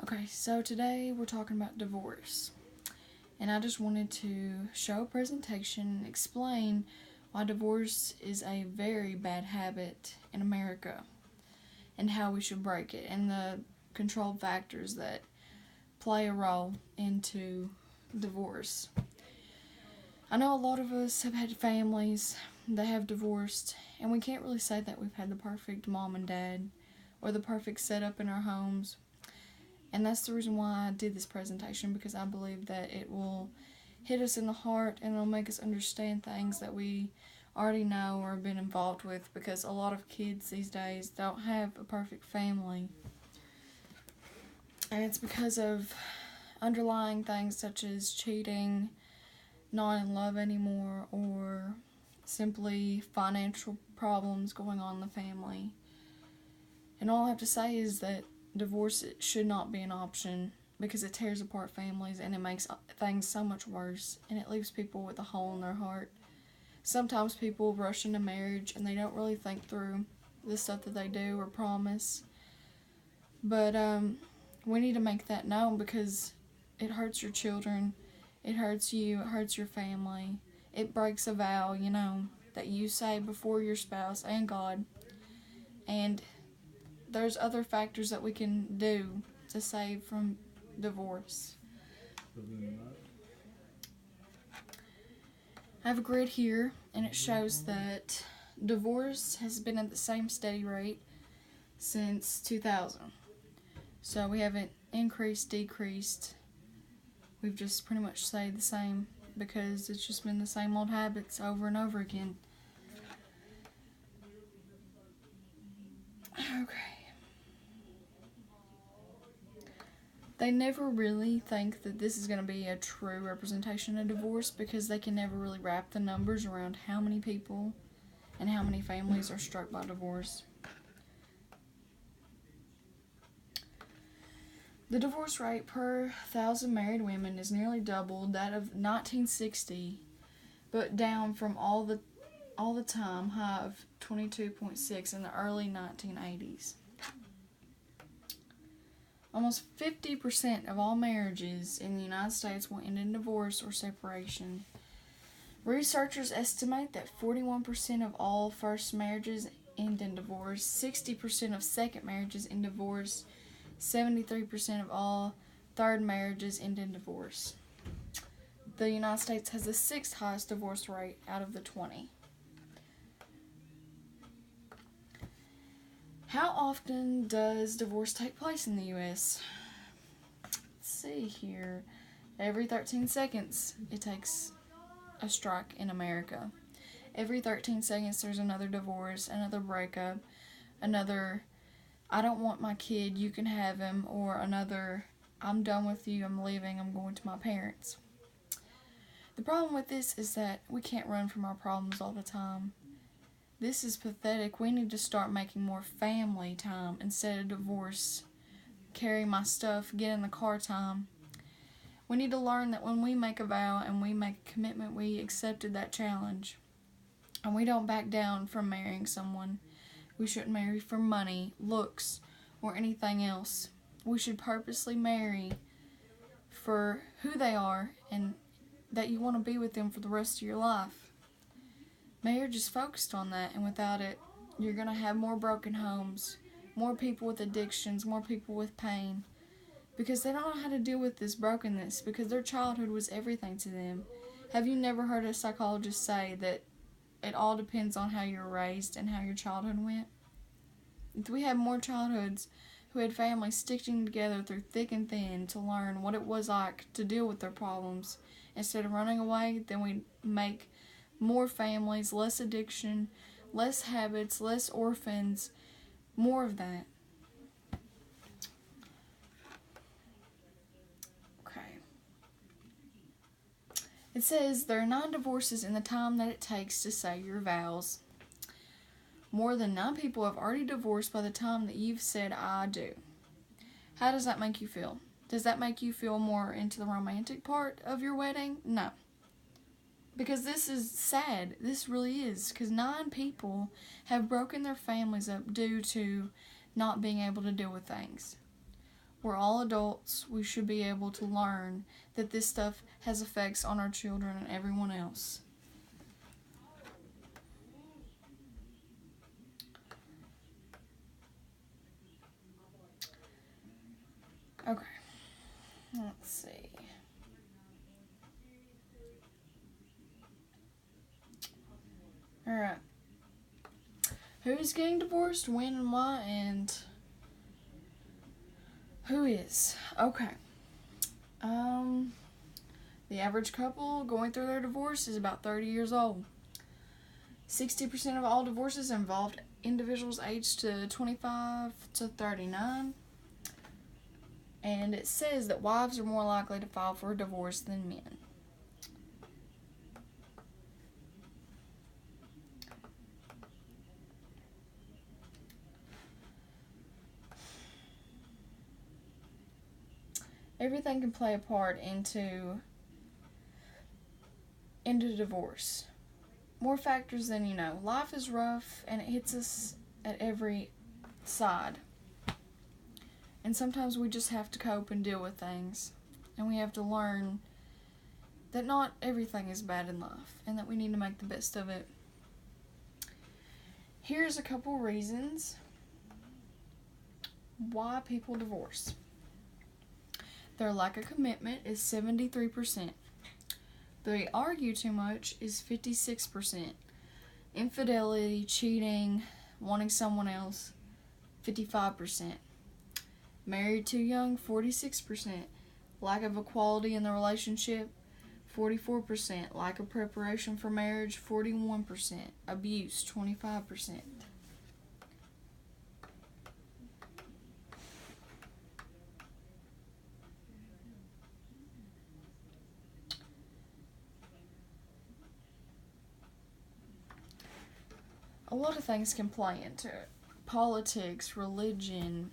Okay, so today we're talking about divorce. And I just wanted to show a presentation and explain why divorce is a very bad habit in America and how we should break it and the controlled factors that play a role into divorce. I know a lot of us have had families that have divorced, and we can't really say that we've had the perfect mom and dad or the perfect setup in our homes. And that's the reason why I did this presentation, because I believe that it will hit us in the heart and it'll make us understand things that we already know or have been involved with, because a lot of kids these days don't have a perfect family. And it's because of underlying things such as cheating, not in love anymore, or simply financial problems going on in the family. And all I have to say is that divorce should not be an option, because it tears apart families and it makes things so much worse, and it leaves people with a hole in their heart. Sometimes people rush into marriage and they don't really think through the stuff that they do or promise. But we need to make that known, because it hurts your children, it hurts you, it hurts your family. It breaks a vow, that you say before your spouse and God. And there's other factors that we can do to save from divorce. I have a grid here, and it shows that divorce has been at the same steady rate since 2000. So we haven't increased, decreased. We've just pretty much stayed the same, because it's just been the same old habits over and over again. Okay. They never really think that this is going to be a true representation of divorce, because they can never really wrap the numbers around how many people and how many families are struck by divorce. The divorce rate per 1,000 married women is nearly double that of 1960, but down from all the time high of 22.6 in the early 1980s. Almost 50% of all marriages in the United States will end in divorce or separation. Researchers estimate that 41% of all first marriages end in divorce, 60% of second marriages in divorce, 73% of all third marriages end in divorce. The United States has the 6th highest divorce rate out of the 20. How often does divorce take place in the U.S.? Let's see here. Every 13 seconds it takes a strike in America. Every 13 seconds there's another divorce, another breakup, another I don't want my kid, you can have him, or another I'm done with you, I'm leaving, I'm going to my parents. The problem with this is that we can't run from our problems all the time. This is pathetic. We need to start making more family time instead of divorce. Carry my stuff, get in the car time. We need to learn that when we make a vow and we make a commitment, we accepted that challenge. And we don't back down from marrying someone. We shouldn't marry for money, looks, or anything else. We should purposely marry for who they are and that you want to be with them for the rest of your life. Marriage is focused on that, and without it, you're going to have more broken homes, more people with addictions, more people with pain, because they don't know how to deal with this brokenness, because their childhood was everything to them. Have you never heard a psychologist say that it all depends on how you were raised and how your childhood went? If we had more childhoods who had families sticking together through thick and thin to learn what it was like to deal with their problems instead of running away, then we'd make more families, less addiction, less habits, less orphans, more of that. Okay. It says there are 9 divorces in the time that it takes to say your vows. More than 9 people have already divorced by the time that you've said I do. How does that make you feel? Does that make you feel more into the romantic part of your wedding? No. Because this is sad. This really is. Because 9 people have broken their families up due to not being able to deal with things. We're all adults. We should be able to learn that this stuff has effects on our children and everyone else. Okay, let's see. Alright. Who's getting divorced, when, and why, and who is? Okay. The average couple going through their divorce is about 30 years old. 60% of all divorces involved individuals aged to 25 to 39. And it says that wives are more likely to file for a divorce than men. Everything can play a part into divorce. More factors than you know. Life is rough and it hits us at every side. And sometimes we just have to cope and deal with things. And we have to learn that not everything is bad in life and that we need to make the best of it. Here's a couple reasons why people divorce. Their lack of commitment is 73%. They argue too much is 56%. Infidelity, cheating, wanting someone else, 55%. Married too young, 46%. Lack of equality in the relationship, 44%. Lack of preparation for marriage, 41%. Abuse, 25%. A lot of things can play into it. Politics, religion,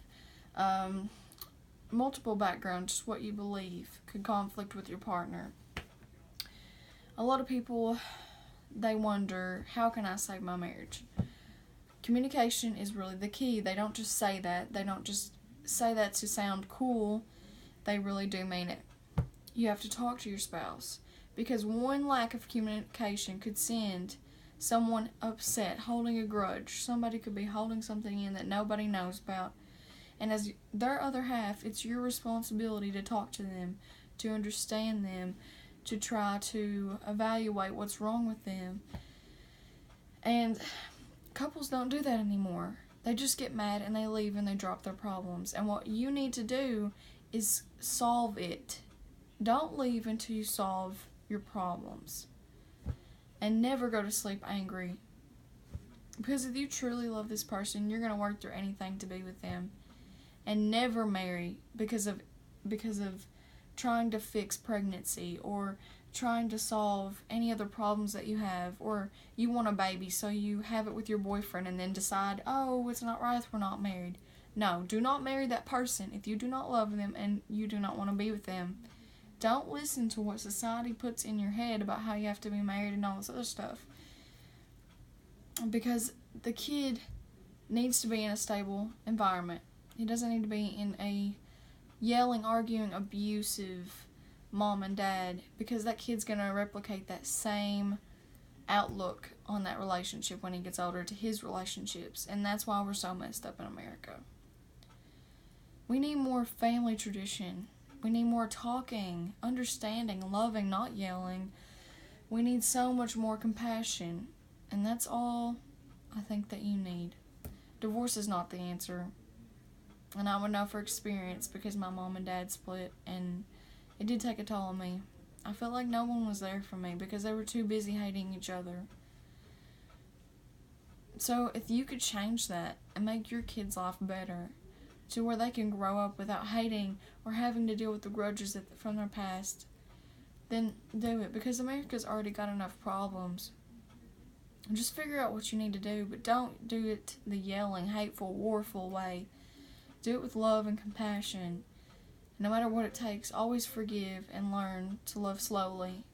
multiple backgrounds, just what you believe could conflict with your partner. A lot of people, they wonder, how can I save my marriage? Communication is really the key. They don't just say that. They don't just say that to sound cool. They really do mean it. You have to talk to your spouse, because one lack of communication could send someone upset, holding a grudge. Somebody could be holding something in that nobody knows about. And as their other half, it's your responsibility to talk to them, to understand them, to try to evaluate what's wrong with them. And couples don't do that anymore. They just get mad and they leave and they drop their problems. And what you need to do is solve it. Don't leave until you solve your problems. And never go to sleep angry. Because if you truly love this person, you're going to work through anything to be with them. And never marry because of trying to fix pregnancy or trying to solve any other problems that you have, or you want a baby so you have it with your boyfriend and then decide, oh, it's not right if we're not married. No, do not marry that person if you do not love them and you do not want to be with them. Don't listen to what society puts in your head about how you have to be married and all this other stuff. Because the kid needs to be in a stable environment. He doesn't need to be in a yelling, arguing, abusive mom and dad, because that kid's going to replicate that same outlook on that relationship when he gets older to his relationships. And that's why we're so messed up in America. We need more family tradition. We need more talking, understanding, loving, not yelling. We need so much more compassion. And that's all I think that you need. Divorce is not the answer. And I would know for experience because my mom and dad split and it did take a toll on me. I felt like no one was there for me because they were too busy hating each other. So if you could change that and make your kids' life better to where they can grow up without hating or having to deal with the grudges from their past, then do it, because America's already got enough problems. Just figure out what you need to do, but don't do it the yelling, hateful, warful way. Do it with love and compassion. No matter what it takes, always forgive and learn to love slowly